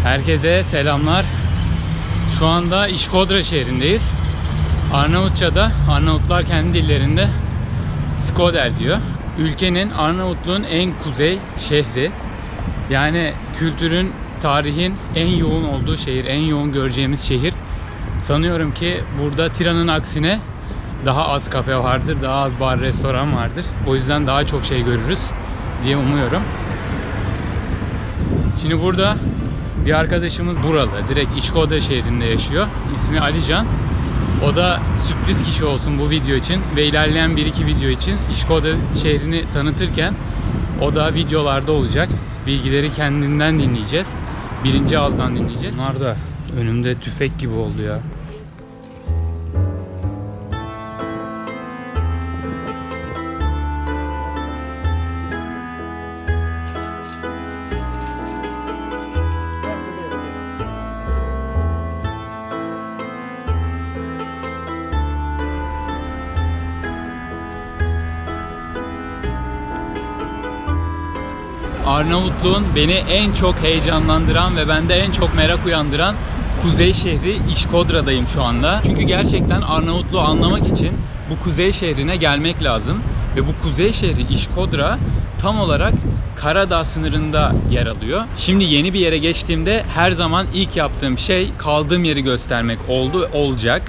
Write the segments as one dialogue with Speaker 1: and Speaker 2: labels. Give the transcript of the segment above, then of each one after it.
Speaker 1: Herkese selamlar. Şu anda İşkodra şehrindeyiz. Arnavutça'da, Arnavutlar kendi dillerinde Skoder diyor. Ülkenin, Arnavutluğun en kuzey şehri. Yani kültürün, tarihin en yoğun olduğu şehir, en yoğun göreceğimiz şehir. Sanıyorum ki burada Tiran'ın aksine daha az kafe vardır, daha az bar, restoran vardır. O yüzden daha çok şey görürüz diye umuyorum. Şimdi burada bir arkadaşımız buralı, direkt İşkodra şehrinde yaşıyor. İsmi Alican. O da sürpriz kişi olsun bu video için ve ilerleyen 1-2 video için İşkodra şehrini tanıtırken o da videolarda olacak. Bilgileri kendinden dinleyeceğiz. Birinci ağızdan dinleyeceğiz. Bunlar da önümde tüfek gibi oldu ya. Arnavutluğun beni en çok heyecanlandıran ve bende en çok merak uyandıran kuzey şehri İşkodra'dayım şu anda. Çünkü gerçekten Arnavutluğu anlamak için bu kuzey şehrine gelmek lazım. Ve bu kuzey şehri İşkodra tam olarak Karadağ sınırında yer alıyor. Şimdi yeni bir yere geçtiğimde her zaman ilk yaptığım şey kaldığım yeri göstermek olacak.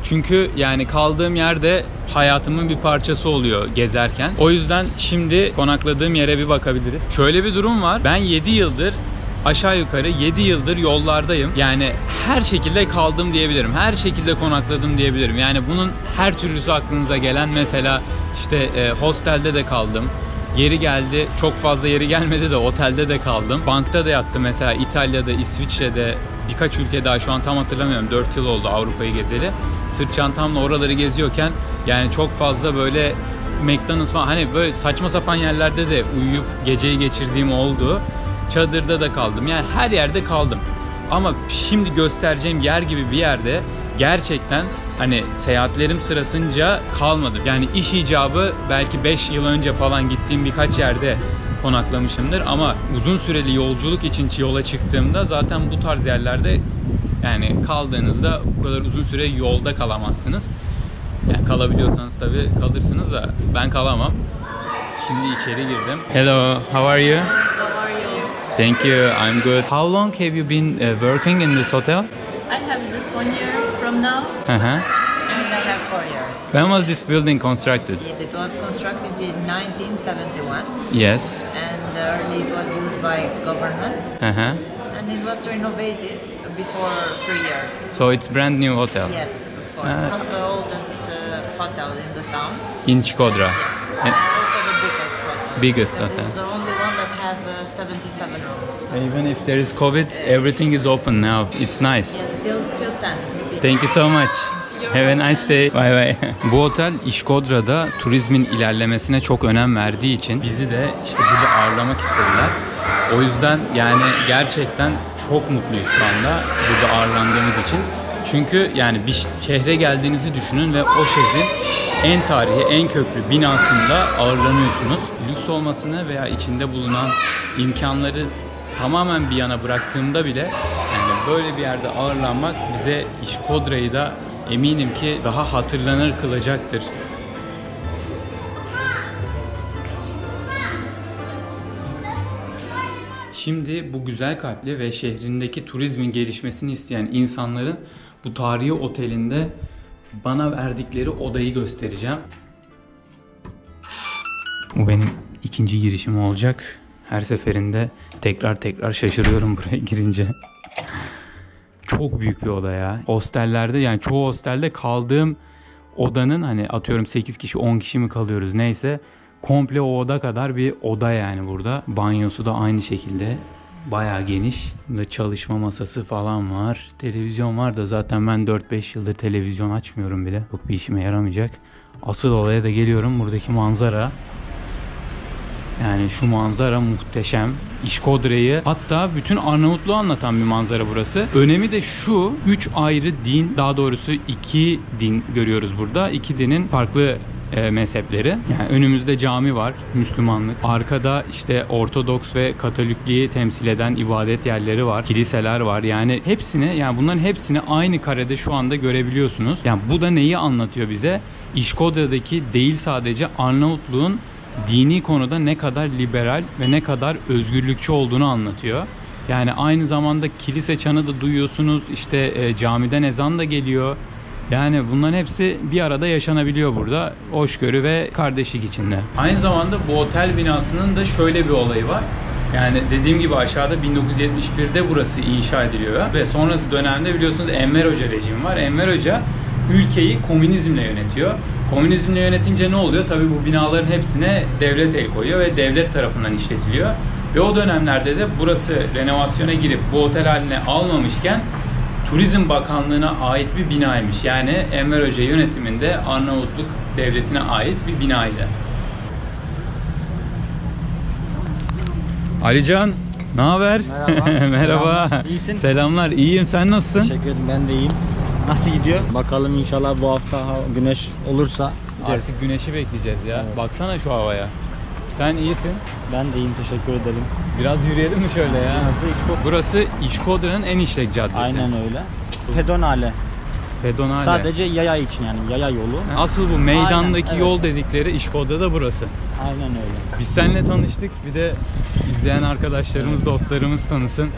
Speaker 1: Çünkü yani kaldığım yerde hayatımın bir parçası oluyor gezerken. O yüzden şimdi konakladığım yere bir bakabiliriz. Şöyle bir durum var. Ben 7 yıldır aşağı yukarı 7 yıldır yollardayım. Yani her şekilde kaldım diyebilirim. Her şekilde konakladım diyebilirim. Yani bunun her türlüsü aklınıza gelen, mesela işte hostelde de kaldım. Yeri geldi, çok fazla yeri gelmedi de otelde de kaldım. Bankta da yattım mesela, İtalya'da, İsviçre'de, birkaç ülke daha şu an tam hatırlamıyorum. 4 yıl oldu Avrupa'yı gezeli. Sırt çantamla oraları geziyorken yani çok fazla böyle McDonald's falan, hani böyle saçma sapan yerlerde de uyuyup geceyi geçirdiğim oldu. Çadırda da kaldım. Yani her yerde kaldım. Ama şimdi göstereceğim yer gibi bir yerde gerçekten hani seyahatlerim sırasınca kalmadım. Yani iş icabı belki 5 yıl önce falan gittiğim birkaç yerde konaklamışımdır. Ama uzun süreli yolculuk için yola çıktığımda zaten bu tarz yerlerde yani kaldığınızda bu kadar uzun süre yolda kalamazsınız. Yani kalabiliyorsanız tabii kalırsınız da ben kalamam. Şimdi içeri girdim. Hello, how are you? Thank you, I'm good. How long have you been working in this hotel?
Speaker 2: I have just 1 year from now.
Speaker 1: And I
Speaker 3: have 4 years.
Speaker 1: When was this building constructed?
Speaker 3: Yes, it was constructed in 1971.
Speaker 1: Yes.
Speaker 3: And early it was used by government. And it was renovated before 3 years.
Speaker 1: So it's brand new hotel?
Speaker 3: Yes, of course. It's the oldest hotel in the town.
Speaker 1: In Şkodra?
Speaker 3: Yes. And also the biggest hotel.
Speaker 1: Biggest hotel.
Speaker 3: It's the only one that have 77 rooms.
Speaker 1: Even if there is COVID, everything is open now. It's nice.
Speaker 3: Yes, till 10.
Speaker 1: Thank you so much. Have a nice day. Bye bye. Bu otel İşkodra'da turizmin ilerlemesine çok önem verdiği için bizi de işte burada ağırlamak istediler. O yüzden yani gerçekten çok mutluyuz şu anda burada ağırlandığımız için. Çünkü yani bir şehre geldiğinizi düşünün ve o şehrin en tarihi, en köklü binasında ağırlanıyorsunuz. Lüks olmasını veya içinde bulunan imkanları tamamen bir yana bıraktığımda bile yani böyle bir yerde ağırlanmak bize İşkodra'yı da eminim ki daha hatırlanır kılacaktır. Şimdi bu güzel kalpli ve şehrindeki turizmin gelişmesini isteyen insanların bu tarihi otelinde bana verdikleri odayı göstereceğim. Bu benim ikinci girişim olacak. Her seferinde tekrar şaşırıyorum buraya girince. Çok büyük bir oda ya. Hostellerde, yani çoğu hostelde kaldığım odanın hani atıyorum 8 kişi 10 kişi mi kalıyoruz neyse, komple o oda kadar bir oda yani burada. Banyosu da aynı şekilde bayağı geniş. Burada çalışma masası falan var. Televizyon var da zaten ben 4-5 yıldır televizyon açmıyorum bile. Çok bir işime yaramayacak. Asıl olaya da geliyorum. Buradaki manzara. Yani şu manzara muhteşem. İşkodra'yı, hatta bütün Arnavutluğu anlatan bir manzara burası. Önemi de şu: 3 ayrı din, daha doğrusu 2 din görüyoruz burada. 2 dinin farklı mezhepleri. Yani önümüzde cami var, Müslümanlık. Arkada işte Ortodoks ve Katolikliği temsil eden ibadet yerleri var, kiliseler var. Yani hepsini, yani bunların hepsini aynı karede şu anda görebiliyorsunuz. Yani bu da neyi anlatıyor bize? İşkodra'daki değil sadece Arnavutluğun dini konuda ne kadar liberal ve ne kadar özgürlükçü olduğunu anlatıyor. Yani aynı zamanda kilise çanı da duyuyorsunuz. İşte camiden ezan da geliyor. Yani bunların hepsi bir arada yaşanabiliyor burada. Hoşgörü ve kardeşlik içinde. Aynı zamanda bu otel binasının da şöyle bir olayı var. Yani dediğim gibi aşağıda 1971'de burası inşa ediliyor. Ve sonrası dönemde biliyorsunuz Enver Hoca rejimi var. Enver Hoca ülkeyi komünizmle yönetiyor. Komünizmle yönetince ne oluyor? Tabii bu binaların hepsine devlet el koyuyor ve devlet tarafından işletiliyor. Ve o dönemlerde de burası renovasyona girip bu otel haline almamışken Turizm Bakanlığı'na ait bir binaymış. Yani Enver Hoca yönetiminde Arnavutluk Devleti'ne ait bir binaydı. Alican, ne haber?
Speaker 4: Merhaba.
Speaker 1: Merhaba.
Speaker 4: İyisin?
Speaker 1: Selamlar. İyiyim. Sen nasılsın?
Speaker 4: Teşekkür ederim, ben de iyiyim. Nasıl gidiyor? Bakalım inşallah bu hafta güneş olursa gideceğiz.
Speaker 1: Artık güneşi bekleyeceğiz ya.
Speaker 4: Evet.
Speaker 1: Baksana şu havaya. Sen iyisin.
Speaker 4: Ben de iyiyim, teşekkür ederim.
Speaker 1: Biraz yürüyelim mi şöyle ya? Burası İşkodra'nın en işlek caddesi.
Speaker 4: Aynen öyle. Pedonale.
Speaker 1: Pedonale.
Speaker 4: Sadece yaya için, yani yaya yolu.
Speaker 1: Asıl bu meydandaki
Speaker 4: Aynen,
Speaker 1: yol dedikleri İşkodra'da burası.
Speaker 4: Aynen öyle.
Speaker 1: Biz seninle tanıştık. Bir de izleyen arkadaşlarımız, dostlarımız tanısın.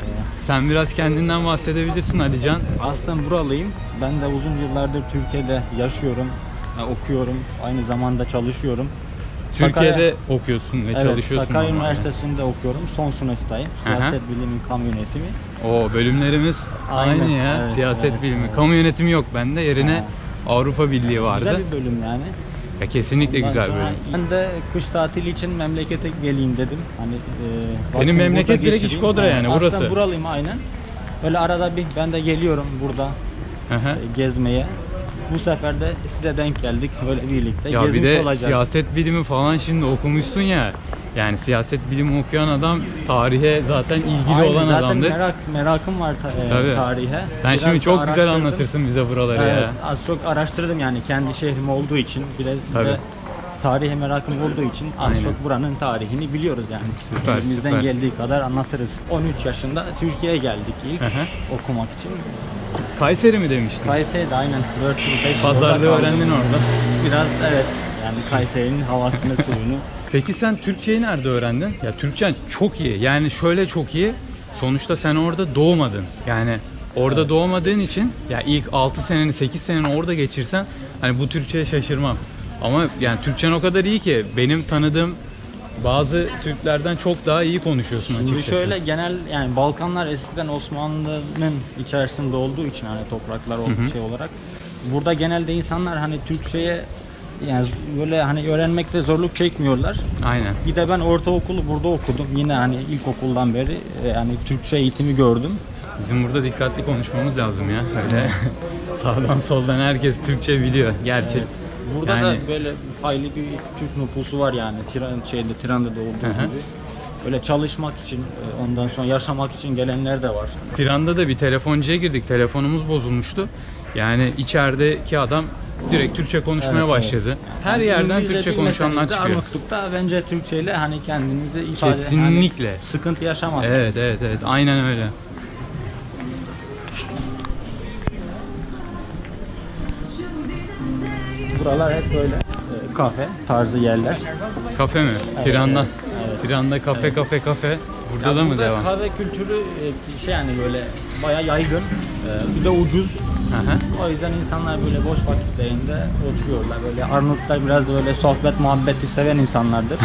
Speaker 1: Sen biraz kendinden bahsedebilirsin Alican.
Speaker 4: Aslında buralıyım. Ben de uzun yıllardır Türkiye'de yaşıyorum, okuyorum, aynı zamanda çalışıyorum.
Speaker 1: Türkiye'de okuyorsun ve çalışıyorsun.
Speaker 4: Sakarya
Speaker 1: normalde.
Speaker 4: Üniversitesi'nde okuyorum. Son sınıftayım. Siyaset bilimi, kamu yönetimi.
Speaker 1: O bölümlerimiz
Speaker 4: Aynen,
Speaker 1: aynı ya.
Speaker 4: evet,
Speaker 1: Siyaset
Speaker 4: evet,
Speaker 1: bilimi.
Speaker 4: evet.
Speaker 1: Kamu yönetimi yok bende. Yerine
Speaker 4: Evet.
Speaker 1: Avrupa Birliği vardı.
Speaker 4: Güzel bir bölüm yani.
Speaker 1: Ya kesinlikle
Speaker 4: Ondan
Speaker 1: güzel
Speaker 4: sonra
Speaker 1: bölüm.
Speaker 4: Ben de kış tatili için memlekete geleyim dedim. Hani
Speaker 1: Senin
Speaker 4: vaktimi
Speaker 1: memleket
Speaker 4: burada
Speaker 1: direkt
Speaker 4: geçireyim.
Speaker 1: İşkodra yani, burası.
Speaker 4: Aslında buralıyım aynen. Öyle arada bir ben de geliyorum burada
Speaker 1: Hı hı.
Speaker 4: gezmeye. Bu sefer de size denk geldik böyle birlikte.
Speaker 1: Ya bir
Speaker 4: gezmiş
Speaker 1: de
Speaker 4: olacağız.
Speaker 1: siyaset bilimi falan şimdi okumuşsun ya. Yani siyaset bilimi okuyan adam tarihe zaten ilgili
Speaker 4: Aynen,
Speaker 1: olan
Speaker 4: zaten
Speaker 1: adamdır.
Speaker 4: merakım var
Speaker 1: Tabii.
Speaker 4: tarihe.
Speaker 1: Sen
Speaker 4: Biraz
Speaker 1: şimdi
Speaker 4: da
Speaker 1: çok güzel
Speaker 4: araştırdım.
Speaker 1: anlatırsın bize buraları
Speaker 4: Evet,
Speaker 1: ya.
Speaker 4: az çok araştırdım yani kendi şehrim olduğu için biraz
Speaker 1: Tabii.
Speaker 4: de tarihe merakım olduğu için az
Speaker 1: Aynen.
Speaker 4: çok buranın tarihini biliyoruz yani.
Speaker 1: Süper,
Speaker 4: Elimizden
Speaker 1: süper.
Speaker 4: geldiği kadar anlatırız. 13 yaşında Türkiye'ye geldik ilk
Speaker 1: Hı hı.
Speaker 4: okumak için.
Speaker 1: Kayseri mi demiştin?
Speaker 4: Kayseri'de aynen 4 yıl 5 yıl
Speaker 1: Pazarlığı
Speaker 4: orada kaldım.
Speaker 1: öğrendin orada.
Speaker 4: Biraz evet yani Kayseri'nin havasını suyunu.
Speaker 1: Peki sen Türkçeyi nerede öğrendin? Ya Türkçen çok iyi. Yani şöyle çok iyi. Sonuçta sen orada doğmadın. Yani orada doğmadığın için ya ilk 6 seneni 8 seneni orada geçirsen hani bu Türkçeye şaşırmam. Ama yani Türkçen o kadar iyi ki benim tanıdığım bazı Türklerden çok daha iyi konuşuyorsun
Speaker 4: Şimdi
Speaker 1: açıkçası.
Speaker 4: şöyle genel yani Balkanlar eskiden Osmanlı'nın içerisinde olduğu için hani topraklar şey olarak burada genelde insanlar hani Türkçe'ye yani böyle hani öğrenmekte zorluk çekmiyorlar.
Speaker 1: Aynen.
Speaker 4: Bir de ben ortaokulu burada okudum. Yine hani ilkokuldan beri yani Türkçe eğitimi gördüm.
Speaker 1: Bizim burada dikkatli konuşmamız lazım ya. Öyle sağdan soldan herkes Türkçe biliyor. Gerçi.
Speaker 4: Evet. Burada
Speaker 1: Yani-
Speaker 4: da böyle hayli bir Türk nüfusu var yani Tiran'da olduğu
Speaker 1: Hı hı.
Speaker 4: gibi. Böyle çalışmak için ondan sonra yaşamak için gelenler de var.
Speaker 1: Tiran'da da bir telefoncuya girdik. Telefonumuz bozulmuştu. Yani içerideki adam direkt Türkçe konuşmaya
Speaker 4: Evet,
Speaker 1: başladı.
Speaker 4: evet.
Speaker 1: Her
Speaker 4: Yani
Speaker 1: yerden
Speaker 4: İngilizce
Speaker 1: Türkçe
Speaker 4: bilmeseniz
Speaker 1: konuşanlar
Speaker 4: de
Speaker 1: çıkıyor.
Speaker 4: Arnavutluk'ta bence Türkçeyle hani kendinizi ifade
Speaker 1: Kesinlikle.
Speaker 4: hani sıkıntı yaşamazsınız.
Speaker 1: Evet, evet, evet. Aynen öyle.
Speaker 4: Buralar hep böyle kafe tarzı yerler.
Speaker 1: Kafe mi? Tiran'da.
Speaker 4: evet.
Speaker 1: Tiran'da kafe, kafe, kafe. Burada da mı
Speaker 4: Burada
Speaker 1: devam?
Speaker 4: kahve kültürü şey yani böyle bayağı yaygın. Bir de ucuz.
Speaker 1: Hı hı.
Speaker 4: O yüzden insanlar böyle boş vakitlerinde oturuyorlar. Böyle Arnavutlar biraz da böyle sohbet muhabbeti seven insanlardır.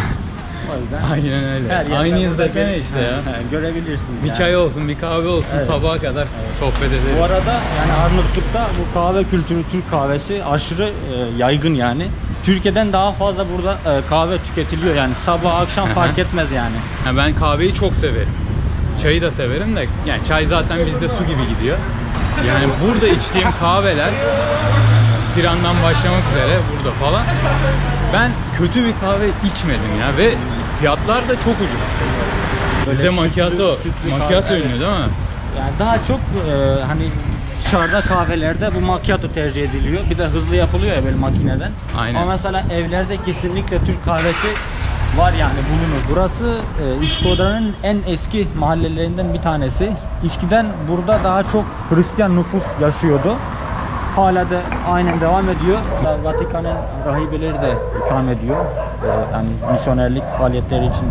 Speaker 4: O yüzden
Speaker 1: Aynen
Speaker 4: her
Speaker 1: öyle.
Speaker 4: yerde
Speaker 1: Aynıyız
Speaker 4: burada
Speaker 1: desene işte ya.
Speaker 4: görebilirsiniz.
Speaker 1: Bir
Speaker 4: yani.
Speaker 1: çay olsun, bir kahve olsun,
Speaker 4: Evet.
Speaker 1: sabaha kadar sohbet ederiz.
Speaker 4: Bu arada yani Arnavutluk'ta bu kahve kültürü, Türk kahvesi aşırı yaygın yani. Türkiye'den daha fazla burada kahve tüketiliyor yani sabah akşam fark etmez yani.
Speaker 1: Ya ben kahveyi çok severim. Çayı da severim de yani çay zaten bizde su gibi gidiyor. Yani burada içtiğim kahveler Tiran'dan başlamak üzere burada falan. Ben kötü bir kahve içmedim ya ve fiyatlar da çok ucuz. Bizde
Speaker 4: Böyle
Speaker 1: macchiato,
Speaker 4: sütlü
Speaker 1: macchiato
Speaker 4: kahve,
Speaker 1: ünlü değil mi?
Speaker 4: Yani daha çok hani dışarıda kahvelerde bu macchiato tercih ediliyor. Bir de hızlı yapılıyor ya böyle makineden.
Speaker 1: Aynen.
Speaker 4: Ama mesela evlerde kesinlikle Türk kahvesi var yani bulunur. Burası İşkodra'nın en eski mahallelerinden bir tanesi. Eskiden burada daha çok Hristiyan nüfus yaşıyordu. Hala da aynen devam ediyor. Vatikan'ın rahibeleri de ikram ediyor. Yani misyonerlik faaliyetleri için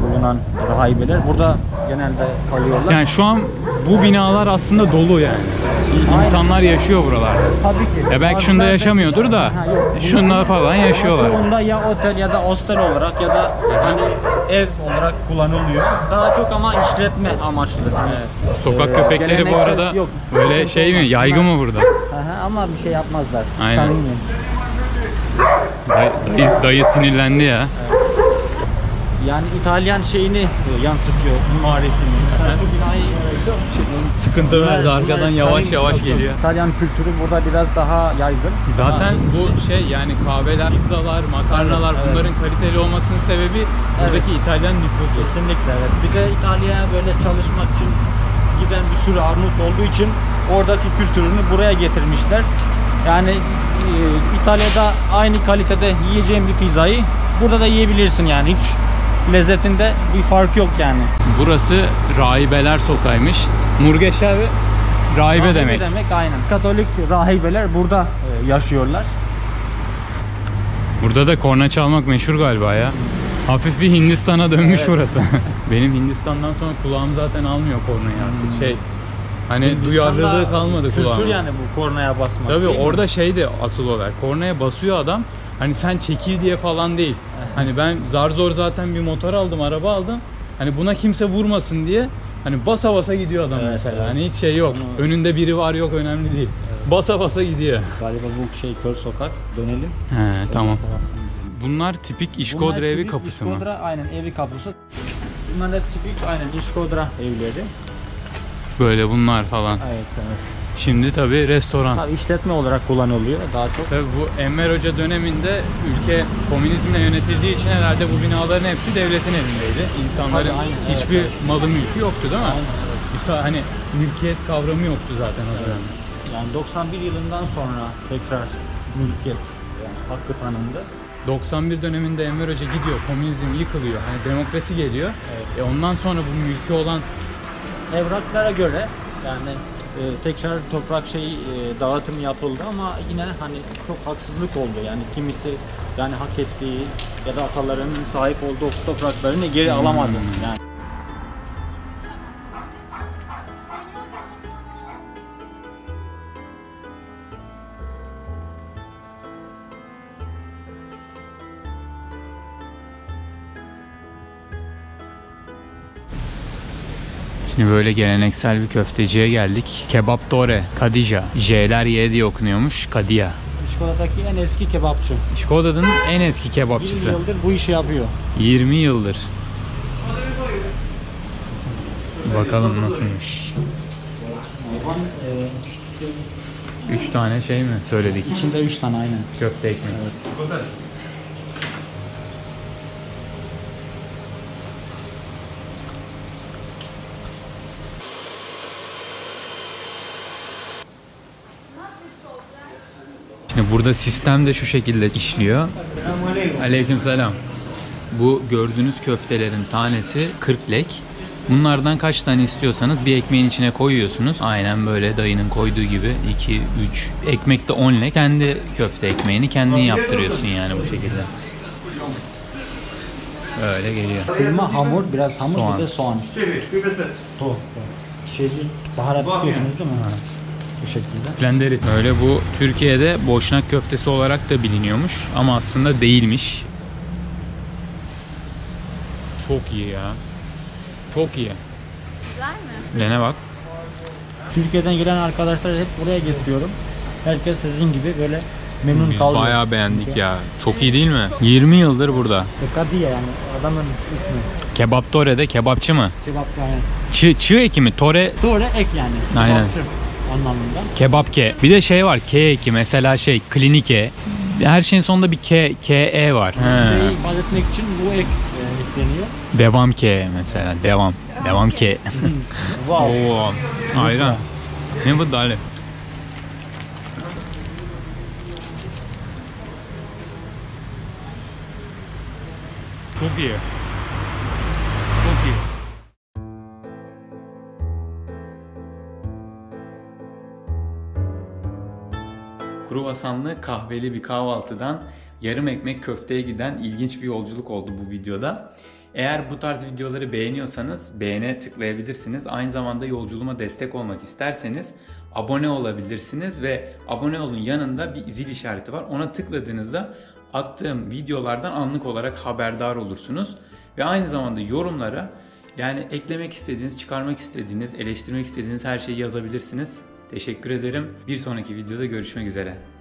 Speaker 4: bulunan rahibeler burada genelde kalıyorlar.
Speaker 1: Yani şu an bu binalar aslında dolu yani. İnsanlar yaşıyor buralarda.
Speaker 4: Tabii ki.
Speaker 1: Ya belki şunda yaşamıyordur da şunlar falan yaşıyorlar.
Speaker 4: Çoğunda ya otel ya da hostel olarak ya da hani ev olarak kullanılıyor. Daha çok ama işletme amaçlı.
Speaker 1: Sokak köpekleri bu arada
Speaker 4: yok.
Speaker 1: böyle şey mi, yaygın mı burada?
Speaker 4: Aha, ama bir şey yapmazlar.
Speaker 1: Aynen.
Speaker 4: Samimi.
Speaker 1: Dayı sinirlendi ya.
Speaker 4: Yani İtalyan şeyini yansıtıyor mimarisini. Mesela şu binayı
Speaker 1: Sıkıntı verdi, arkadan yavaş yavaş geliyor.
Speaker 4: İtalyan kültürü burada biraz daha yaygın.
Speaker 1: Zaten bu şey yani kahveler, pizzalar, makarnalar bunların kaliteli olmasının sebebi buradaki İtalyan nüfusu.
Speaker 4: Kesinlikle evet. Bir de İtalya'ya böyle çalışmak için giden bir sürü Arnavut olduğu için oradaki kültürünü buraya getirmişler. Yani İtalya'da aynı kalitede yiyeceğin bir pizzayı burada da yiyebilirsin yani hiç lezzetinde bir fark yok yani.
Speaker 1: Burası Rahibeler Sokağı'ymış. Murgeç abi rahibe demek.
Speaker 4: Aynen. Katolik rahibeler burada yaşıyorlar.
Speaker 1: Burada da korna çalmak meşhur galiba ya. Hafif bir Hindistan'a dönmüş burası. Benim Hindistan'dan sonra kulağım zaten almıyor kornayı artık. Şey hani duyarlılığı kalmadı kulağıma.
Speaker 4: Kültür yani bu kornaya basmak.
Speaker 1: Tabii orada şeydi asıl olay. Kornaya basıyor adam. Hani sen çekil diye falan değil. Hani ben zar zor zaten bir motor aldım, araba aldım. Hani buna kimse vurmasın diye hani basa basa gidiyor adam mesela.
Speaker 4: Evet.
Speaker 1: Hani hiç şey yok. Önünde biri var yok önemli değil. Basa basa gidiyor.
Speaker 4: Galiba bu şey Kör Sokak. Dönelim.
Speaker 1: He tamam. Bunlar tipik İşkodra evi
Speaker 4: tipik
Speaker 1: kapısı mı?
Speaker 4: İşkodra aynen evi kapısı. Bunlar da tipik aynen İşkodra evleri.
Speaker 1: Böyle bunlar falan.
Speaker 4: Evet evet.
Speaker 1: Şimdi tabii restoran.
Speaker 4: Tabii işletme olarak kullanılıyor daha çok.
Speaker 1: Tabii bu Enver Hoca döneminde ülke komünizmle yönetildiği için herhalde bu binaların hepsi devletin elindeydi. İnsanların
Speaker 4: Tabii, aynen,
Speaker 1: hiçbir malı mülkü yoktu değil mi?
Speaker 4: Aynen, evet.
Speaker 1: Hani mülkiyet kavramı yoktu zaten o dönemde.
Speaker 4: Yani 91 yılından sonra tekrar mülkiyet yani hakkı tanındı.
Speaker 1: 91 döneminde Enver Hoca gidiyor, komünizm yıkılıyor, hani demokrasi geliyor.
Speaker 4: Evet.
Speaker 1: Ondan sonra bu mülkü olan
Speaker 4: Evraklara göre yani tekrar toprak dağıtım yapıldı ama yine hani çok haksızlık oldu yani kimisi yani hak ettiği ya da atalarının sahip olduğu topraklarını geri alamadı yani.
Speaker 1: Şimdi böyle geleneksel bir köfteciye geldik. Kebaptore, Kadija. J'ler Y diye okunuyormuş. Kadia.
Speaker 4: İşkoda'daki en eski kebapçı.
Speaker 1: Şkoda'nın en eski
Speaker 4: 20
Speaker 1: kebapçısı.
Speaker 4: yıldır bu işi yapıyor.
Speaker 1: 20 yıldır. Bakalım nasılmış. 3 tane şey mi söyledik?
Speaker 4: İçinde 3 tane aynen.
Speaker 1: Köfte ekmek.
Speaker 4: Evet.
Speaker 1: Şimdi burada sistem de şu şekilde işliyor. Aleykümselam. Bu gördüğünüz köftelerin tanesi 40 lek. Bunlardan kaç tane istiyorsanız bir ekmeğin içine koyuyorsunuz. Aynen böyle dayının koyduğu gibi 2, 3. Ekmek de 10 lek. Kendi köfte ekmeğini kendin yaptırıyorsun yani bu şekilde. Öyle geliyor.
Speaker 4: Kıyma, hamur, biraz hamur
Speaker 1: Soğan.
Speaker 4: bir de soğan. Baharat tutuyorsunuz değil mi? Bu şekilde.
Speaker 1: Blenderit. Öyle bu Türkiye'de boşnak köftesi olarak da biliniyormuş ama aslında değilmiş. Çok iyi ya. Çok iyi.
Speaker 2: Güzel mi?
Speaker 1: Dene bak.
Speaker 4: Türkiye'den gelen arkadaşları hep buraya getiriyorum. Herkes sizin gibi böyle memnun
Speaker 1: Biz
Speaker 4: kalıyor.
Speaker 1: bayağı beğendik ya. Çok iyi değil mi? 20 yıldır burada.
Speaker 4: Kadiye yani adamın ismi.
Speaker 1: Kebaptore'de kebapçı mı?
Speaker 4: Kebap yani.
Speaker 1: Çığ eki mi? Tore
Speaker 4: Doğru ek yani.
Speaker 1: Aynen.
Speaker 4: Kebapçı anlamında.
Speaker 1: kebapke. Bir de şey var. K eki mesela klinike. Her şeyin sonunda bir KE var.
Speaker 4: İşte ifade etmek için bu ek ekleniyor.
Speaker 1: Devam K mesela. Devam K.
Speaker 4: Wow.
Speaker 1: Oo. Ayran. Ne bu dale? Çok iyi. Çok iyi. Kruvasanlı kahveli bir kahvaltıdan yarım ekmek köfteye giden ilginç bir yolculuk oldu bu videoda. Eğer bu tarz videoları beğeniyorsanız beğene tıklayabilirsiniz. Aynı zamanda yolculuğuma destek olmak isterseniz abone olabilirsiniz ve abone olun yanında bir zil işareti var. Ona tıkladığınızda attığım videolardan anlık olarak haberdar olursunuz. Ve aynı zamanda yorumlara yani eklemek istediğiniz, çıkarmak istediğiniz, eleştirmek istediğiniz her şeyi yazabilirsiniz. Teşekkür ederim. Bir sonraki videoda görüşmek üzere.